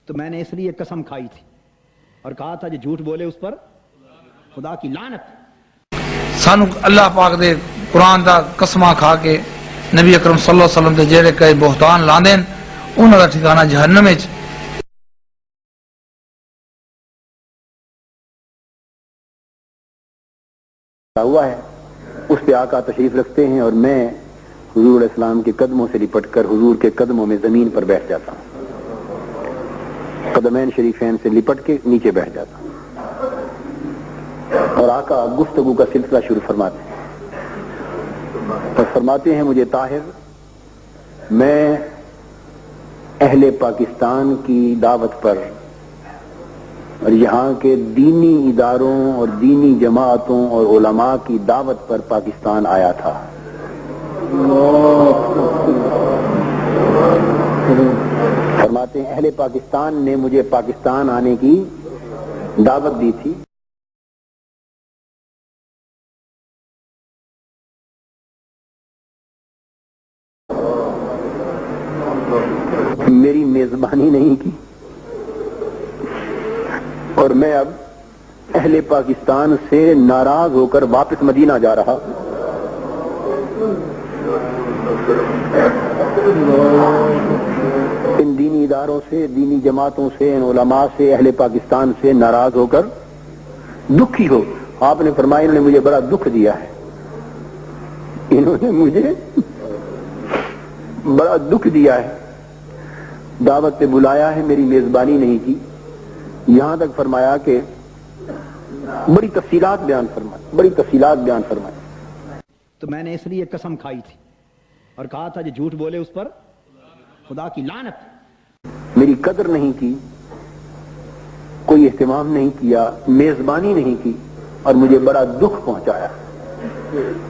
تو میں نے اس لیے قسم کھائی تھی اور کہا تھا جو جھوٹ بولے اس پر خدا کی لعنت۔ سانو اللہ پاک دے قرآن دا قسماں کھا کے نبی اکرم صلی اللہ علیہ وسلم دے جڑے کئی بہتان لاندین انہاں دا ٹھکانہ جہنم وچ۔ ہوا ہے اس پہ آقا تشریف رکھتے ہیں اور میں حضور علیہ السلام کے قدموں سے لپٹ کر حضور کے قدموں میں زمین پر بیٹھ جاتا ہوں، قدمین شریفین سے لپٹ کے نیچے بیٹھ جاتا ہوں اور آقا گفتگو کا سلسلہ شروع فرماتے ہیں اور فرماتے ہیں مجھے طاہر، میں اہل پاکستان کی دعوت پر اور یہاں کے دینی اداروں اور دینی جماعتوں اور علماء کی دعوت پر پاکستان آیا تھا۔ فرماتے ہیں اہل پاکستان نے مجھے پاکستان آنے کی دعوت دی تھی۔ میری میزبانی نہیں کی اور میں اب اہل پاکستان سے ناراض ہو کر واپس مدینہ جا رہا۔ ان دینی اداروں سے، دینی جماعتوں سے، ان علماء سے، اہل پاکستان سے ناراض ہو کر دکھی ہو۔ آپ نے فرمایا انہوں نے مجھے بڑا دکھ دیا ہے، انہوں نے مجھے بڑا دکھ دیا ہے، دعوت پہ بلایا ہے، میری میزبانی نہیں کی۔ یہاں تک فرمایا کہ بڑی تفصیلات بیان فرمائی۔ تو میں نے اس لیے قسم کھائی تھی اور کہا تھا جو جھوٹ بولے اس پر خدا کی لعنت۔ میری قدر نہیں کی، کوئی اہتمام نہیں کیا، میزبانی نہیں کی اور مجھے بڑا دکھ پہنچایا۔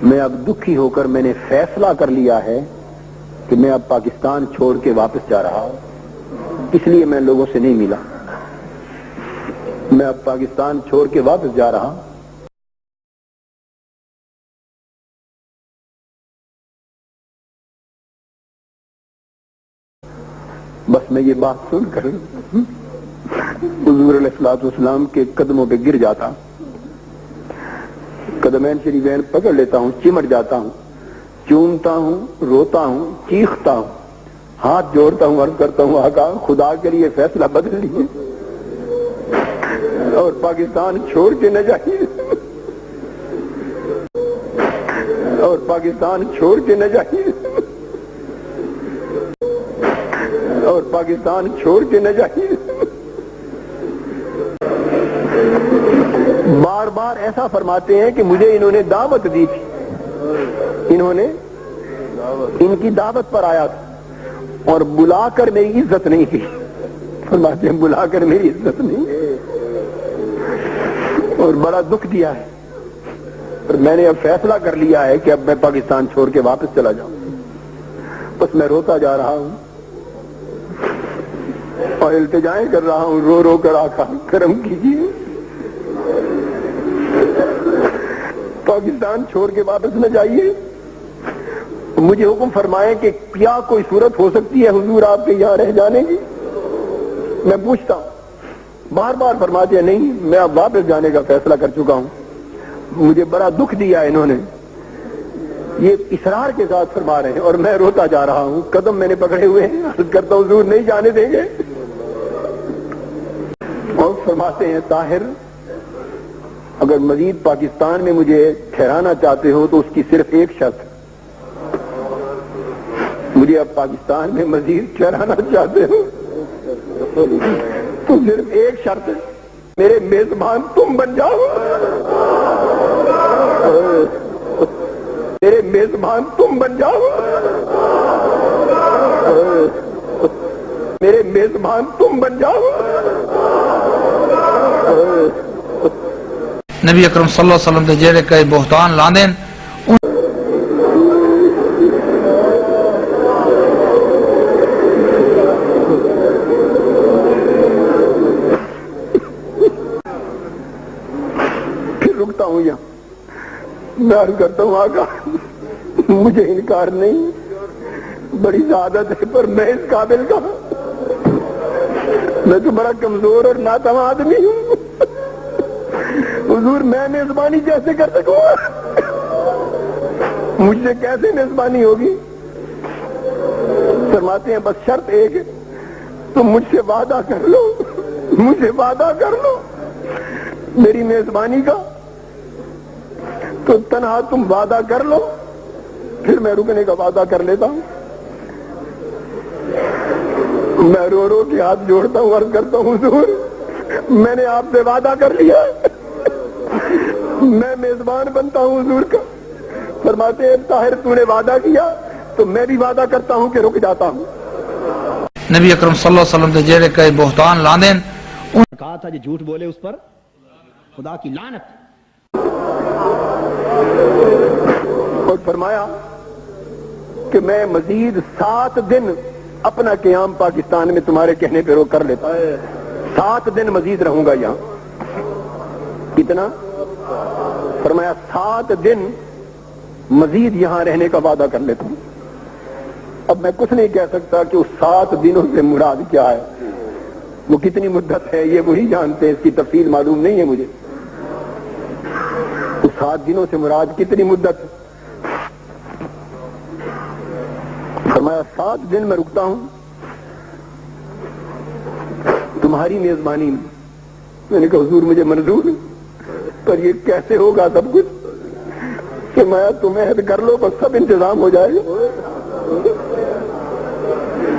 میں اب دکھی ہو کر میں نے فیصلہ کر لیا ہے کہ میں اب پاکستان چھوڑ کے واپس جا رہا ہوں، اس لیے میں لوگوں سے نہیں ملا۔ میں اب پاکستان چھوڑ کے واپس جا رہا ہوں۔ بس میں یہ بات سن کر حضور علیہ الصلوۃ والسلام کے قدموں پہ گر جاتا ہوں، قدمین شریفین پکڑ لیتا ہوں، چمٹ جاتا ہوں، چومتا ہوں، روتا ہوں، چیختا ہوں، ہاتھ جوڑتا ہوں، عرض کرتا ہوں آقا خدا کے لیے فیصلہ بدل لیجیے اور پاکستان چھوڑ کے نہ جائیے، اور پاکستان چھوڑ کے نہ جائیے، اور پاکستان چھوڑ کے نہ جائیے۔ بار بار ایسا فرماتے ہیں کہ مجھے انہوں نے دعوت دی تھی، انہوں نے ان کی دعوت پر آیا تھا اور بلا کر میری عزت نہیں کی۔ فرماتے ہیں بلا کر میری عزت نہیں اور بڑا دکھ دیا ہے، اور میں نے اب فیصلہ کر لیا ہے کہ اب میں پاکستان چھوڑ کے واپس چلا جاؤں۔ بس میں روتا جا رہا ہوں اور التجائیں کر رہا ہوں، رو رو کر آقا کرم کیجیے، پاکستان چھوڑ کے واپس نہ جائیے، مجھے حکم فرمائیں کہ کیا کوئی صورت ہو سکتی ہے حضور آپ کے یہاں رہ جانے کی؟ میں پوچھتا ہوں، بار بار فرماتے ہیں نہیں، میں اب واپس جانے کا فیصلہ کر چکا ہوں، مجھے بڑا دکھ دیا انہوں نے، یہ اصرار کے ساتھ فرما رہے ہیں اور میں روتا جا رہا ہوں، قدم میں نے پکڑے ہوئے ہیں، عرض کرتا ہوں حضور نہیں جانے دیں گے۔ اور فرماتے ہیں طاہر اگر مزید پاکستان میں مجھے ٹھہرانا چاہتے ہو تو اس کی صرف ایک شرط ہے، مجھے اب پاکستان میں مزید ٹھہرانا چاہتے ہو تو صرف ایک شرط ہے، میرے میزبان تم بن جاؤ، میرے میزبان تم بن جاؤ، میرے میزبان تم بن جاؤ۔ نبی اکرم صلی اللہ علیہ وسلم دے جڑے کئی بہتان لاندین پھر رکتا ہوں یہاں، میں عرض کرتا ہوں آقا مجھے انکار نہیں، بڑی سعادت ہے پر میں اس قابل کا میں تو بڑا کمزور اور ناتواں آدمی ہوں، حضور میں میزبانی کیسے کر سکوں گا؟ مجھ سے کیسے میزبانی ہوگی؟ فرماتے ہیں بس شرط ایک ہے، تم مجھ سے وعدہ کر لو، مجھے وعدہ کر لو میری میزبانی کا، تو تنہا تم وعدہ کر لو، پھر میں رکنے کا وعدہ کر لیتا ہوں۔ میں رو رو کے ہاتھ جوڑتا ہوں، عرض کرتا ہوں حضور میں نے آپ سے وعدہ کر لیا، میں میزبان بنتا ہوں حضور کا۔ فرماتے ہیں طاہر تو نے وعدہ کیا تو میں بھی وعدہ کرتا ہوں کہ رک جاتا ہوں۔ نبی اکرم صلی اللہ علیہ وسلم تے جڑے کئی بہتان لاندین کہا تھا جو جھوٹ بولے اس پر خدا کی لعنت۔ اور فرمایا کہ میں مزید 7 دن اپنا قیام پاکستان میں تمہارے کہنے پہ روک کر لیتا ہے، 7 دن مزید رہوں گا یہاں۔ کتنا؟ فرمایا 7 دن مزید یہاں رہنے کا وعدہ کر لیتا ہوں۔ اب میں کچھ نہیں کہہ سکتا کہ اس 7 دنوں سے مراد کیا ہے، وہ کتنی مدت ہے یہ وہی جانتے ہیں، اس کی تفصیل معلوم نہیں ہے مجھے۔ اس 7 دنوں سے مراد کتنی مدت ہے؟ فرمایا 7 دن میں رکتا ہوں تمہاری میزبانی میں۔ میں نے کہا حضور مجھے منظور ہے، پر یہ کیسے ہوگا سب کچھ؟ فرمایا تم عہد کر لو بس سب انتظام ہو جائے گا،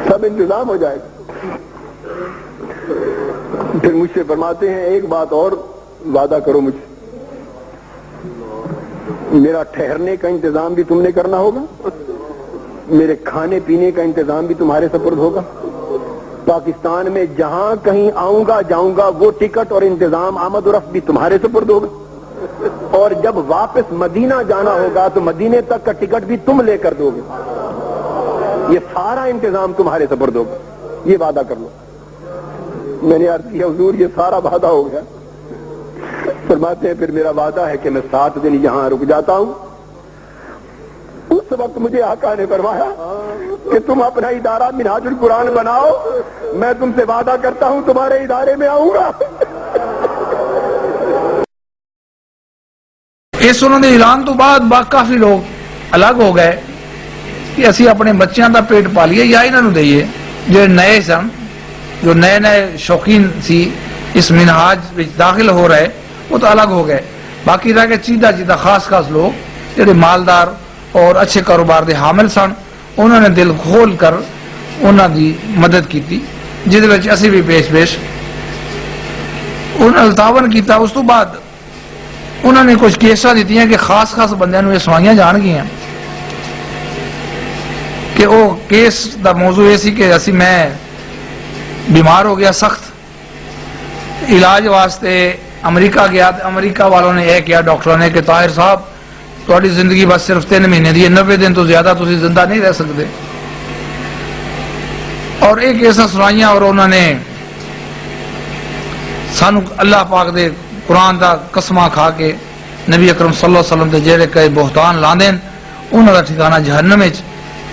سب انتظام ہو جائے گا۔ پھر مجھ سے فرماتے ہیں ایک بات اور وعدہ کرو مجھ سے، میرا ٹھہرنے کا انتظام بھی تم نے کرنا ہوگا، میرے کھانے پینے کا انتظام بھی تمہارے سپرد ہوگا، پاکستان میں جہاں کہیں آؤں گا جاؤں گا وہ ٹکٹ اور انتظام آمد و رفت بھی تمہارے سپرد ہوگا، اور جب واپس مدینہ جانا ہوگا تو مدینے تک کا ٹکٹ بھی تم لے کر دو گے، یہ سارا انتظام تمہارے سپرد ہوگا، یہ وعدہ کر لو۔ میں نے عرض کیا حضور یہ سارا وعدہ ہو گیا؟ فرماتے ہیں پھر میرا وعدہ ہے کہ میں 7 دن یہاں رک جاتا ہوں۔ اس وقت مجھے آقا نے فرمایا کہ تم اپنا ادارہ منہاج القرآن بناؤ، میں تم سے وعدہ کرتا ہوں تمہارے ادارے میں آؤں گا۔ اس انہوں نے اعلان تو بعد کافی لوگ الگ ہو گئے کہ اسی اپنے بچیاں دا پیٹ پالیے یا انہوں نے دئیے، جو نئے سن، جو نئے نئے شوقین سی اس منہاج وچ داخل ہو رہے وہ تو الگ ہو گئے، باقی رہ گئے چیدہ خاص لوگ جڑے مالدار اور اچھے کاروبار دے حامل سن، انہوں نے دل کھول کر انہوں دی مدد کی، جس وچ اسی بھی پیش انہوں نے تعاون کیتا۔ اس تو بعد انہوں نے کچھ کیساں دیتی ہیں کہ خاص بندیاں نوں یہ سوائیاں جان گئی ہیں کہ وہ کیس دا موضوع یہ سی کہ اسی میں بیمار ہو گیا سخت، علاج واسطے امریکہ گیا، امریکہ والوں نے یہ کیا ڈاکٹروں نے کہ طاہر صاحب تہاڈی زندگی بس صرف 3 مہینے دی ہے، 90 دن تو زیادہ تسی زندہ نہیں رہ سکتے، اور ایک ایسا سنائیاں، اور انہوں نے سانو اللہ پاک دے قرآن دا قسمہ کھا کے نبی اکرم صلی اللہ علیہ وسلم دے جڑے کئی بہتان لاندین انہوں دا ٹھکانہ جہنم وچ،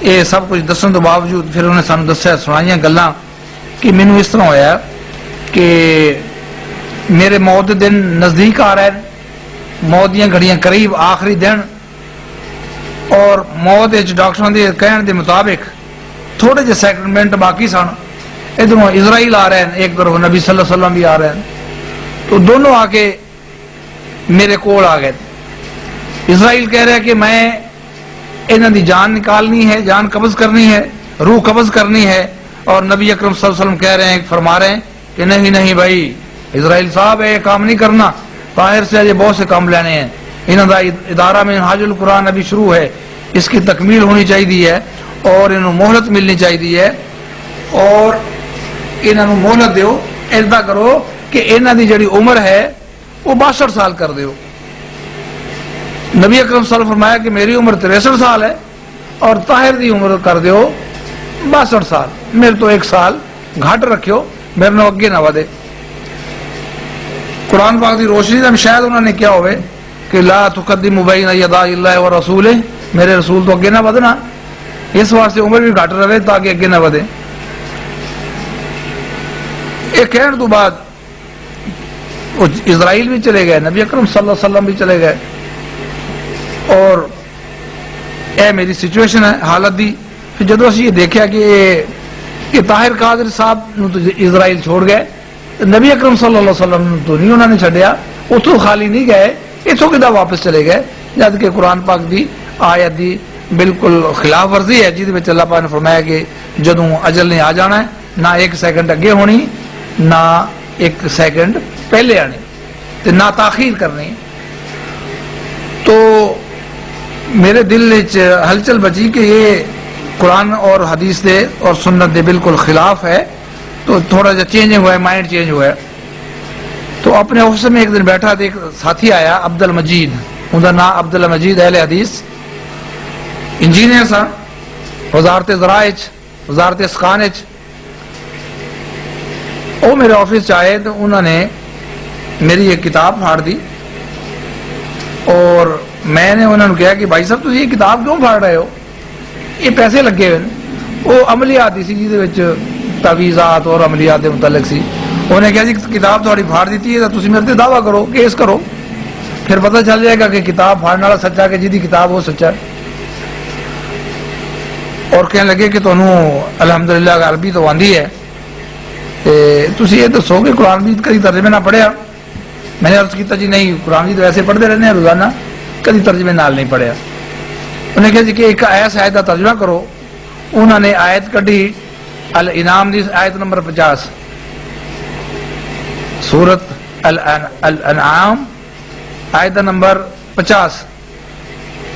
یہ سب کچھ دسن تو باوجود پھر انہیں سانو دسیا سنائیاں گلاں کہ مینوں اس طرح ہویا کہ میرے موت دے دن نزدیک آ رہے ہیں، موت دیاں گھڑیاں قریب آخری دن، اور موت ڈاکٹروں کے کہنے کے مطابق تھوڑے جے سیکنڈ باقی سن، ادھروں اسرائیل آ رہے ہیں، ایک طرف نبی صلی اللہ علیہ وسلم بھی آ رہے ہیں، تو دونوں آ کے میرے کول آ گئے۔ اسرائیل کہہ رہے ہیں کہ میں انہوں دی جان نکالنی ہے، جان قبض کرنی ہے، روح قبض کرنی ہے، اور نبی اکرم صلی اللہ علیہ وسلم کہہ رہے ہیں، فرما رہے ہیں کہ نہیں بھائی اسرائیل صاحب یہ کام نہیں کرنا، طاہر سے اجے بہت سے کام لینے ہیں، انہوں دا ادارہ میں منہاج القرآن ابھی شروع ہے، اس کی تکمیل ہونی چاہیے ہے، اور انہوں مہلت ملنی چاہیے ہے، اور انہوں مہلت دیو، ایسا کرو کہ انہوں دی جڑی عمر ہے وہ 62 سال کر دیو۔ نبی اکرم صلی اللہ علیہ وسلم فرمایا کہ میری عمر 63 سال ہے اور طاہر دی عمر کر دیو 62 سال، میرے تو 1 سال گھٹ رکھیو، میرے نو اگے نہ ودے۔ قرآن پاک دی روشنی میں شاید انہوں نے کیا ہوئے کہ لا تقدموا بین یدی اللہ ورسولہ، میرے رسول تو اگے نہ ودنا، اس واسطے عمر بھی گھٹ رہے تاکہ اگے نہ ودے۔ ایک کہنے تو بعد وہ اسرائیل بھی چلے گئے، نبی اکرم صلی اللہ علیہ وسلم بھی چلے گئے، اور اے میری سچویشن ہے حالت دی. پھر جدو اسی یہ دیکھا کہ یہ طاہر قادر صاحب نو تو اسرائیل چھوڑ گئے، نبی اکرم صلی اللہ علیہ وسلم تو نہیں انہوں نے چھڈیا، اتوں خالی نہیں گئے، اتوں کدا واپس چلے گئے، جبکہ قرآن پاک دی آیت دی بالکل خلاف ورزی ہے، جہد اللہ پاک نے فرمایا کہ جدوں اجل نے آ جانا ہے، نہ ایک سیکنڈ اگے ہونی، نہ ایک سیکنڈ پہلے آنی، تے نہ تاخیر کرنی. تو میرے دل وچ ہلچل بچی کہ یہ قرآن اور حدیث دے اور سنت دے بالکل خلاف ہے. تو تھوڑا جا چینج ہوا ہے، مائنڈ چینج ہوا ہے. تو اپنے آفس میں ایک دن بیٹھا تو ایک ساتھی آیا عبد المجید، ان کا نام عبد المجید اہل حدیث، انجینئر سا، وزارت زراعت وزارت اسکان. وہ میرے آفس آئے تو انہوں نے میری ایک کتاب پھاڑ دی، اور میں نے انہوں نے کہا کہ بھائی صاحب تسی یہ کتاب کیوں پھاڑ رہے ہو، یہ پیسے لگے ہوئے. وہ عملیات سی جہد تعویذات اور عملیات متعلق سی. انہوں نے کہا جی کتاب تھوڑی پھاڑ دیتی ہے تو تسی میرے تے دعویٰ کرو، کیس کرو، پھر پتہ چل جائے گا کہ کتاب پھاڑنے والا سچا کہ جی کتاب وہ سچا ہے. اور کہنے لگے کہ تمہیں الحمدللہ عربی تو آندی ہے، تسی یہ دسو کہ قرآن مجید کدی ترجمے نہ پڑھیا. میں نے عرض کیا جی نہیں، قرآن مجید ویسے پڑھتے رہنے ہیں روزانہ، کدی ترجمے نال نہیں پڑھیا. انہوں نے کہا جی کہ ایک ایس آیت کا ترجمہ کرو. انہوں نے آیت کڈی الانعام دی آیت نمبر 50، سورت الانعام آیت نمبر 50.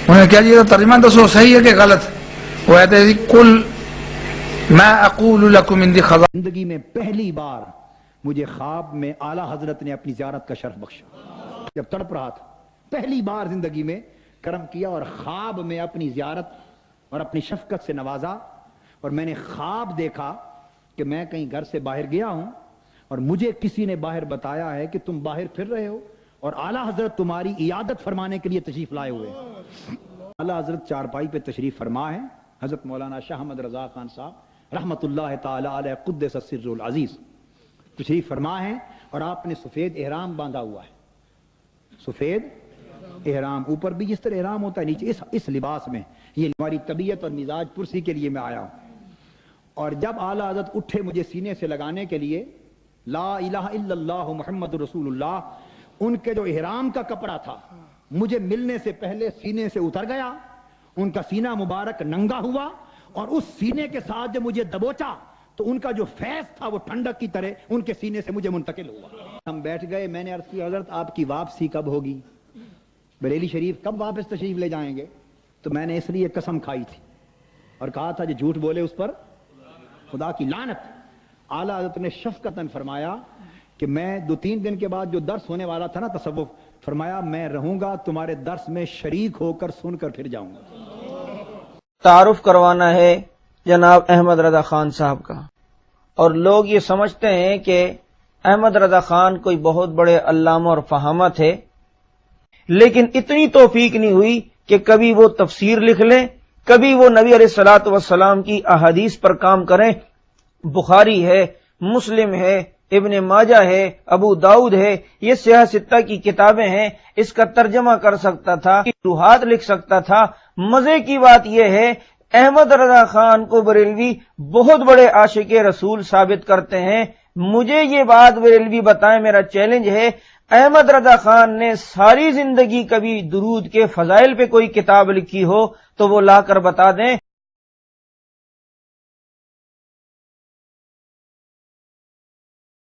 انہوں نے کہا جی ترجمہ دسو صحیح ہے کہ غلط. وہ آیت ہے کل میں اقول لکم عندی خزائن. زندگی میں پہلی بار مجھے خواب میں اعلیٰ حضرت نے اپنی زیارت کا شرف بخشا. جب تڑپ رہا تھا پہلی بار زندگی میں کرم کیا، اور خواب میں اپنی زیارت اور اپنی شفقت سے نوازا. اور میں نے خواب دیکھا کہ میں کہیں گھر سے باہر گیا ہوں اور مجھے کسی نے باہر بتایا ہے کہ تم باہر پھر رہے ہو اور اعلیٰ حضرت تمہاری عیادت فرمانے کے لیے تشریف لائے ہوئے. اعلیٰ حضرت چارپائی پہ تشریف فرما ہے، حضرت مولانا شاہ احمد رضا خان صاحب رحمت اللہ تعالی علیہ قدس السر العزیز تشریف فرما ہے، اور آپ نے سفید احرام باندھا ہوا ہے. سفید احرام، اوپر بھی جس طرح احرام ہوتا ہے نیچے اس لباس میں. یہ ہماری طبیعت اور مزاج پرسی کے لیے میں آیا ہوں. اور جب اعلیٰ حضرت اٹھے مجھے سینے سے لگانے کے لیے لا الہ الا اللہ محمد رسول اللہ، ان کے جو احرام کا کپڑا تھا مجھے ملنے سے پہلے سینے سے اتر گیا. ان کا سینہ مبارک ننگا ہوا، اور اس سینے کے ساتھ جب مجھے دبوچا تو ان کا جو فیض تھا وہ ٹھنڈک کی طرح ان کے سینے سے مجھے منتقل ہوا. ہم بیٹھ گئے. میں نے عرض کی حضرت آپ کی واپسی کب ہوگی، بریلی شریف کب واپس تشریف لے جائیں گے؟ تو میں نے اس لیے قسم کھائی تھی اور کہا تھا جو جھوٹ بولے اس پر خدا کی لعنت. اعلیٰ حضرت نے شفقتاً فرمایا کہ میں 2-3 دن کے بعد جو درس ہونے والا تھا نا تصوف، فرمایا میں رہوں گا تمہارے درس میں شریک ہو کر سن کر پھر جاؤں گا. تعارف کروانا ہے جناب احمد رضا خان صاحب کا، اور لوگ یہ سمجھتے ہیں کہ احمد رضا خان کوئی بہت بڑے علامہ اور فہامہ تھے، لیکن اتنی توفیق نہیں ہوئی کہ کبھی وہ تفسیر لکھ لیں، کبھی وہ نبی علیہ الصلوۃ والسلام کی احادیث پر کام کریں. بخاری ہے، مسلم ہے، ابن ماجہ ہے، ابو داؤد ہے، یہ سیاہ ستہ کی کتابیں ہیں. اس کا ترجمہ کر سکتا تھا، وجوہات لکھ سکتا تھا. مزے کی بات یہ ہے احمد رضا خان کو بریلوی بہت بڑے عاشق رسول ثابت کرتے ہیں. مجھے یہ بات بریلوی بتائیں، میرا چیلنج ہے. احمد رضا خان نے ساری زندگی کبھی درود کے فضائل پہ کوئی کتاب لکھی ہو تو وہ لا کر بتا دیں.